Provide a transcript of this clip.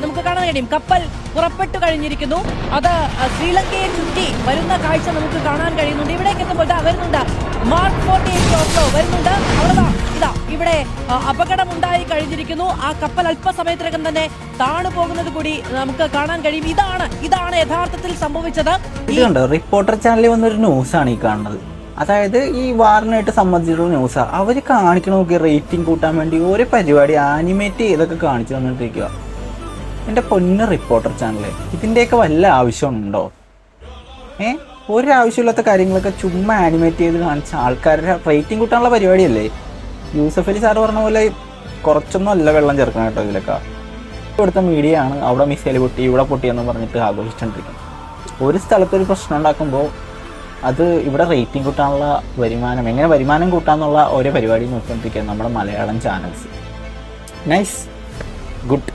നമുക്ക് കാണാൻ കഴിയും. കപ്പൽ പുറപ്പെട്ടു കഴിഞ്ഞിരിക്കുന്നു. അത് ശ്രീലങ്കയെ ചുറ്റി വരുന്ന കാഴ്ച നമുക്ക് കാണാൻ കഴിയുന്നുണ്ട്. ഇവിടേക്ക് എത്തുമ്പോൾ വരുന്നുണ്ട് മാർക്ക് 48 ഓട്ടോ വരുന്നുണ്ട്. അവിടെ ഇവിടെ അപകടമുണ്ടായി കഴിഞ്ഞിരിക്കുന്നു. ആ കപ്പൽ അല്പസമയത്തിനകം തന്നെ താണു പോകുന്നത് കൂടി നമുക്ക് കാണാൻ കഴിയും. ഇതാണ് യഥാർത്ഥത്തിൽ സംഭവിച്ചത്. റിപ്പോർട്ടർ ചാനലിൽ വന്നൊരു ന്യൂസാണ് ഈ കാണുന്നത്. അതായത് ഈ വാറിനായിട്ട് സംബന്ധിച്ചിട്ടുള്ള ന്യൂസാണ്. അവർ കാണിക്കണ നോക്കി റേറ്റിംഗ് കൂട്ടാൻ വേണ്ടി ഒരു പരിപാടി ആനിമേറ്റ് ചെയ്തൊക്കെ കാണിച്ചു തന്നിട്ടിരിക്കുക. എൻ്റെ പൊന്ന് റിപ്പോർട്ടർ ചാനൽ, ഇതിൻ്റെയൊക്കെ വല്ല ആവശ്യമുണ്ടോ? ഒരാവശ്യമില്ലാത്ത കാര്യങ്ങളൊക്കെ ചുമ്മാ ആനിമേറ്റ് ചെയ്ത് കാണിച്ച ആൾക്കാരുടെ റേറ്റിംഗ് കൂട്ടാനുള്ള പരിപാടിയല്ലേ? യൂസഫ് അലി സാറ് പറഞ്ഞ പോലെ കുറച്ചൊന്നും അല്ല വെള്ളം ചേർക്കണം കേട്ടോ. ഇതിലൊക്കെ ഇവിടുത്തെ മീഡിയ ആണ് അവിടെ മിസൈൽ പൊട്ടി ഇവിടെ പൊട്ടിയെന്ന് പറഞ്ഞിട്ട് ആഘോഷിച്ചുകൊണ്ടിരിക്കുന്നത്. ഒരു സ്ഥലത്തൊരു പ്രശ്നം ഉണ്ടാക്കുമ്പോൾ അത് ഇവിടെ റേറ്റിംഗ് കൂട്ടാനുള്ള എങ്ങനെ വരുമാനം കൂട്ടാന്നുള്ള ഓരോ പരിപാടി നോക്കിക്കൊണ്ടിരിക്കുക നമ്മുടെ മലയാളം ചാനൽസ്. Nice, good.